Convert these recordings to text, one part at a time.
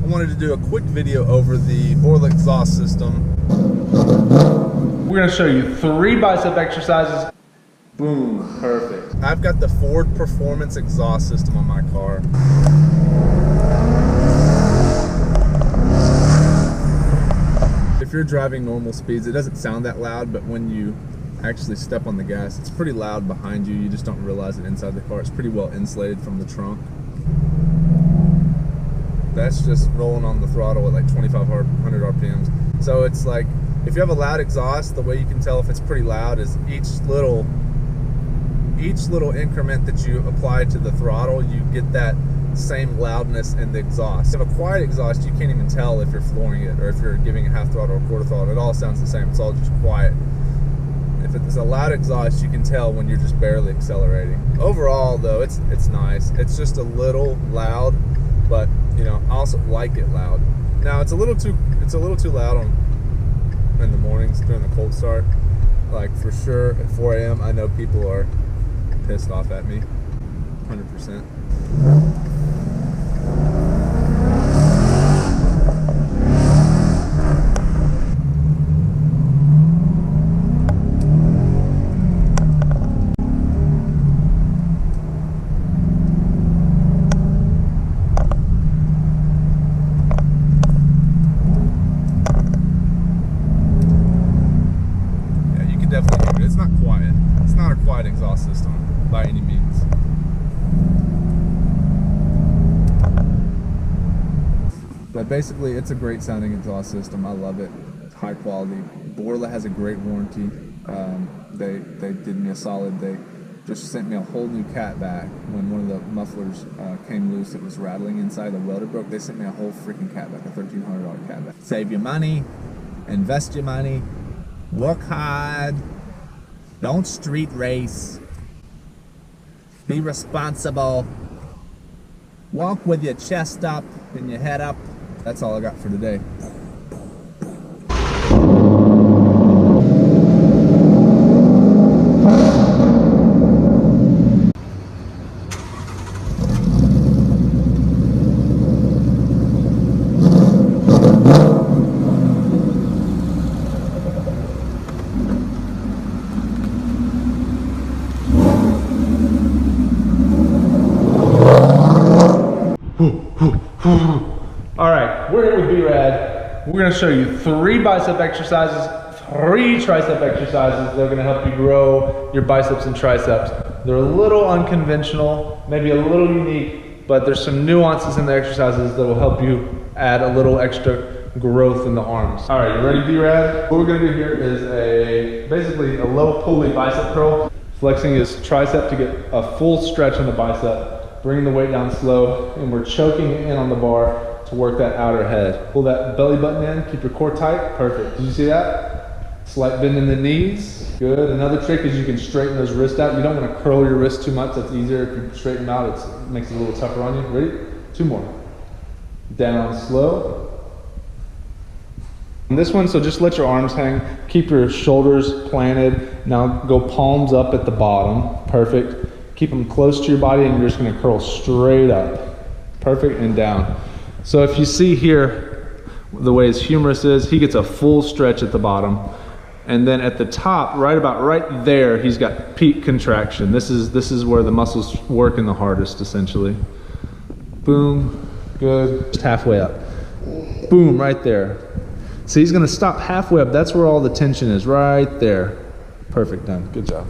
wanted to do a quick video over the Borla exhaust system. We're going to show you 3 bicep exercises. Boom, perfect. I've got the Ford Performance exhaust system on my car. If you're driving normal speeds, it doesn't sound that loud, but when you actually step on the gas, it's pretty loud behind you. You just don't realize it inside the car. It's pretty well insulated from the trunk. That's just rolling on the throttle at like 2,500 RPMs. So it's like, if you have a loud exhaust, the way you can tell if it's pretty loud is each little increment that you apply to the throttle, you get that same loudness in the exhaust. If you have a quiet exhaust, you can't even tell if you're flooring it or if you're giving a half throttle or quarter throttle. It all sounds the same. It's all just quiet. If it's a loud exhaust, you can tell when you're just barely accelerating. Overall, though, it's nice. It's just a little loud, but you know, I also like it loud. Now it's a little too loud in the mornings during the cold start. Like for sure at 4 a.m. I know people are pissed off at me, 100%. Definitely hear it. It's not quiet. It's not a quiet exhaust system by any means. But basically, it's a great sounding exhaust system. I love it. It's high quality. Borla has a great warranty. They did me a solid. They just sent me a whole new cat back when one of the mufflers came loose. It was rattling inside. The welder broke. They sent me a whole freaking cat back, a $1,300 cat back. Save your money. Invest your money. Work hard, don't street race, be responsible, walk with your chest up and your head up. That's all I got for today. All right, we're here with B-Rad. We're gonna show you 3 bicep exercises, 3 tricep exercises that are gonna help you grow your biceps and triceps. They're a little unconventional, maybe a little unique, but there's some nuances in the exercises that will help you add a little extra growth in the arms. All right, you ready, B-Rad? What we're gonna do here is basically a low pulley bicep curl, flexing his tricep to get a full stretch on the bicep. Bringing the weight down slow, and we're choking in on the bar to work that outer head. Pull that belly button in, keep your core tight, perfect. Did you see that? Slight bend in the knees, good. Another trick is you can straighten those wrists out. You don't want to curl your wrists too much, that's easier. If you straighten them out, it makes it a little tougher on you. Ready? 2 more. Down slow. And this one, so just let your arms hang, keep your shoulders planted. Now go palms up at the bottom, perfect. Keep them close to your body and you're just gonna curl straight up. Perfect, and down. So if you see here, the way his humerus is, he gets a full stretch at the bottom. And then at the top, right there, he's got peak contraction. This is where the muscles working the hardest, essentially. Boom, good, just halfway up. Boom, right there. So he's gonna stop halfway up. That's where all the tension is, right there. Perfect, done, good job.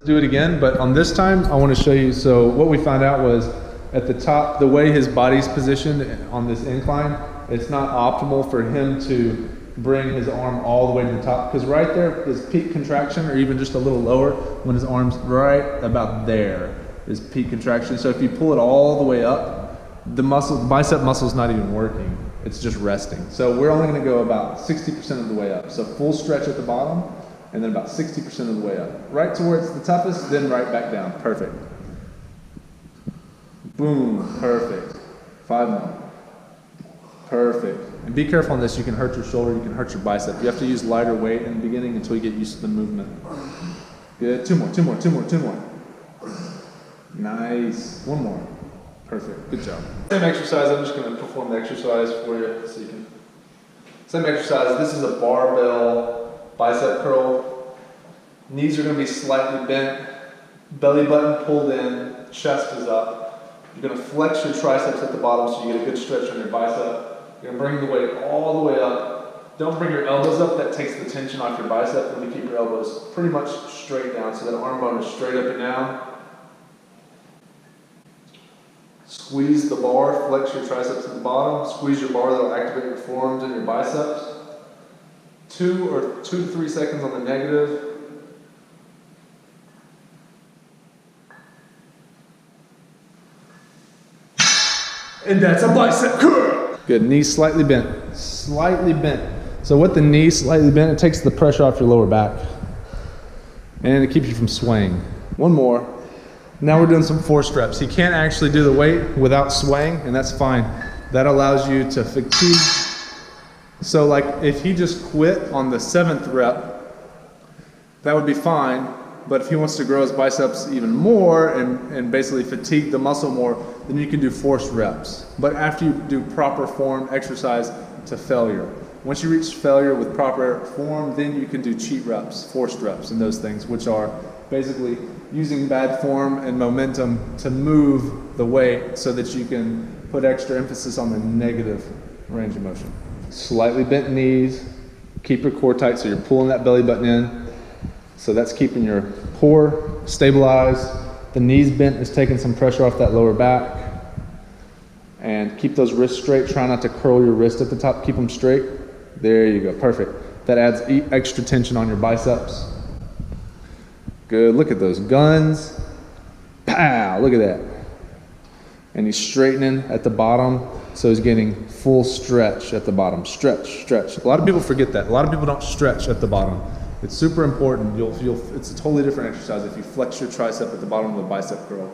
Do it again, but on this time I want to show you. So what we found out was at the top, the way his body's positioned on this incline, it's not optimal for him to bring his arm all the way to the top, because right there is peak contraction, or even just a little lower when his arm's right about there is peak contraction. So if you pull it all the way up, the bicep muscle's not even working, it's just resting. So we're only going to go about 60% of the way up. So full stretch at the bottom, and then about 60% of the way up. Right to where it's the toughest, then right back down. Perfect. Boom, perfect. 5 more. Perfect. And be careful on this, you can hurt your shoulder, you can hurt your bicep. You have to use lighter weight in the beginning until you get used to the movement. Good, 2 more. Nice, 1 more. Perfect, good job. Same exercise, I'm just gonna perform the exercise for you so you can. Same exercise, this is a barbell bicep curl. Knees are gonna be slightly bent, belly button pulled in, chest is up. You're gonna flex your triceps at the bottom so you get a good stretch on your bicep. You're gonna bring the weight all the way up. Don't bring your elbows up, that takes the tension off your bicep. Let me keep your elbows pretty much straight down so that arm bone is straight up and down. Squeeze the bar, flex your triceps at the bottom. Squeeze your bar, that'll activate your forearms and your biceps. 2 to 3 seconds on the negative. And that's a bicep curl. Good, knees slightly bent, slightly bent. So with the knees slightly bent, it takes the pressure off your lower back. And it keeps you from swaying. One more. Now we're doing some forced reps. He can't actually do the weight without swaying, and that's fine. That allows you to fatigue. So like if he just quit on the 7th rep, that would be fine. But if he wants to grow his biceps even more and basically fatigue the muscle more, then you can do forced reps. But after you do proper form exercise to failure. Once you reach failure with proper form, then you can do cheat reps, forced reps, and those things, which are basically using bad form and momentum to move the weight so that you can put extra emphasis on the negative range of motion. Slightly bent knees, keep your core tight so you're pulling that belly button in. So that's keeping your core stabilized. The knees bent is taking some pressure off that lower back. And keep those wrists straight. Try not to curl your wrist at the top. Keep them straight. There you go, perfect. That adds extra tension on your biceps. Good, look at those guns. Pow, look at that. And he's straightening at the bottom, so he's getting full stretch at the bottom. Stretch, stretch. A lot of people forget that. A lot of people don't stretch at the bottom. It's super important. It's a totally different exercise if you flex your tricep at the bottom of the bicep curl.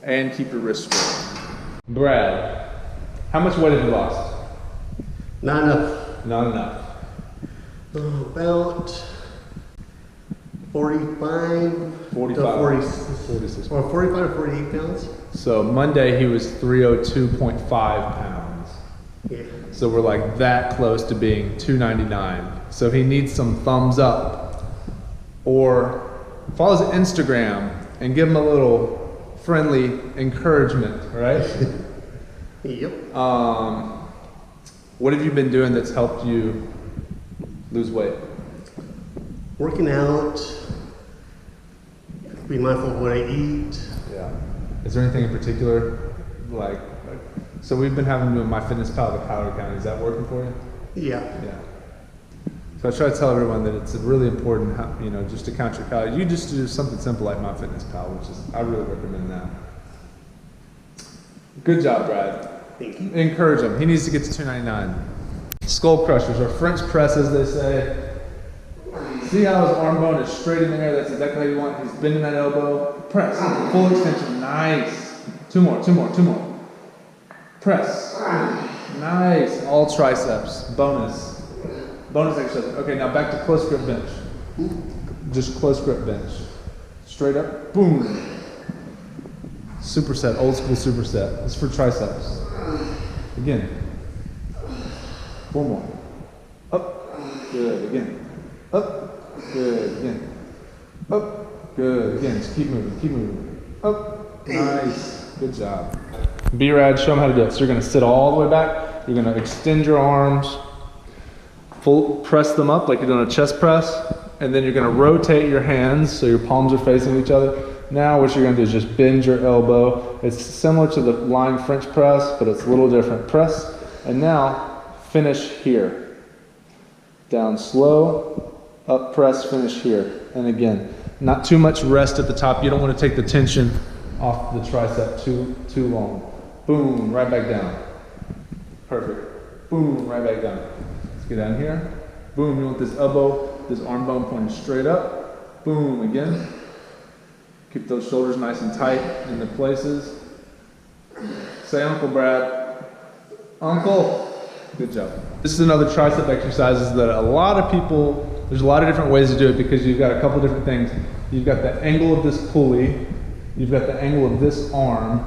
And keep your wrist straight. Brad, how much weight have you lost? Not enough. Not enough. About 45 45 to 46. or 45 to 48 pounds. So Monday he was 302.5 pounds. Yeah. So we're like that close to being 299. So he needs some thumbs up. Or follow his Instagram and give him a little friendly encouragement, right? Yep. What have you been doing that's helped you lose weight? Working out, be mindful of what I eat. Yeah. Is there anything in particular, so we've been having to do MyFitnessPal to Powder County. Is that working for you? Yeah. Yeah. So I try to tell everyone that it's really important, just to count your calories. You just do something simple like MyFitnessPal, which is, I really recommend that. Good job, Brad. Thank you. Encourage him. He needs to get to 299. Skull crushers, or French press as they say. See how his arm bone is straight in the air? That's exactly how you want. He's bending that elbow. Press. Full extension. Nice. Two more. Press. Nice. All triceps. Bonus exercise. Okay, now back to close grip bench. Just close grip bench. Straight up. Boom. Superset. Old school superset. It's for triceps. Again. 4 more. Up. Good. Again. Up. Good. Again. Up. Good. Again. Just keep moving. Up. Nice. Good job. B-Rad, show them how to do it. So you're going to sit all the way back. You're going to extend your arms. Full press them up like you're doing a chest press. And then you're going to rotate your hands so your palms are facing each other. Now what you're going to do is just bend your elbow. It's similar to the lying French press, but it's a little different. Press. And now finish here. Down slow. Up, press, finish here. And again, not too much rest at the top. You don't want to take the tension off the tricep too long. Boom, right back down. Perfect. Boom, right back down. Let's get down here. Boom, you want this elbow, this arm bone pointing straight up. Boom, again. Keep those shoulders nice and tight in the places. Say Uncle Brad. Uncle. Good job. This is another tricep exercises that a lot of people, there's a lot of different ways to do it because you've got a couple different things. You've got the angle of this pulley. You've got the angle of this arm.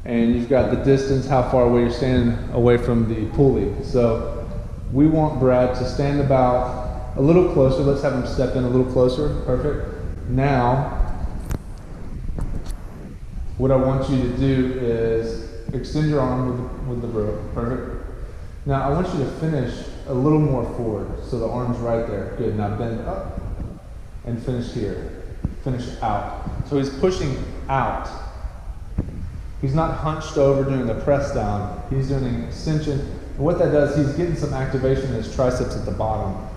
and you've got the distance, how far away you're standing away from the pulley. So we want Brad to stand about a little closer. Let's have him step in a little closer. Perfect. Now, what I want you to do is extend your arm with the rope. Perfect. Now I want you to finish a little more forward, so the arm's right there. Good. Now bend up and finish here. Finish out. So he's pushing out. He's not hunched over doing the press down. He's doing an extension. And what that does, he's getting some activation in his triceps at the bottom.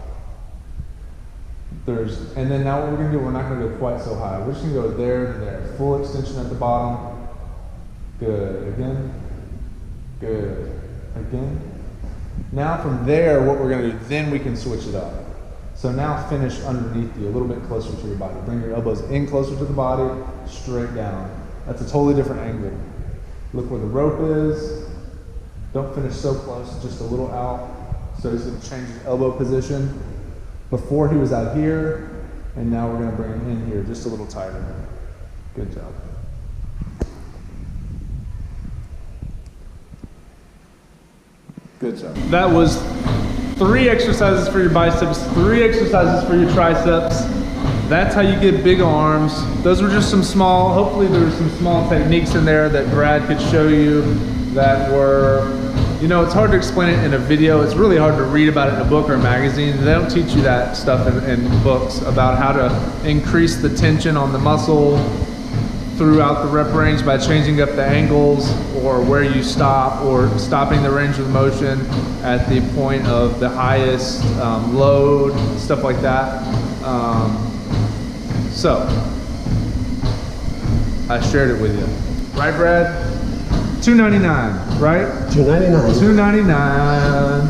And then now what we're going to do, we're not going to go quite so high. We're just going to go there to there. Full extension at the bottom. Good. Again. Good. Again. Now from there, what we're going to do, then we can switch it up. So now finish underneath you, a little bit closer to your body. Bring your elbows in closer to the body, straight down. That's a totally different angle. Look where the rope is. Don't finish so close, just a little out. So he's going to change his elbow position. Before he was out here, and now we're going to bring him in here just a little tighter. Good job. Good job. That was 3 exercises for your biceps, 3 exercises for your triceps. That's how you get big arms. Those were just some small, hopefully there were some small techniques in there that Brad could show you that were, you know, it's hard to explain it in a video. It's really hard to read about it in a book or a magazine. They don't teach you that stuff in books about how to increase the tension on the muscle throughout the rep range by changing up the angles or where you stop or stopping the range of motion at the point of the highest load, stuff like that. So I shared it with you. Right, Brad? $2.99, right? $2.99. $2.99.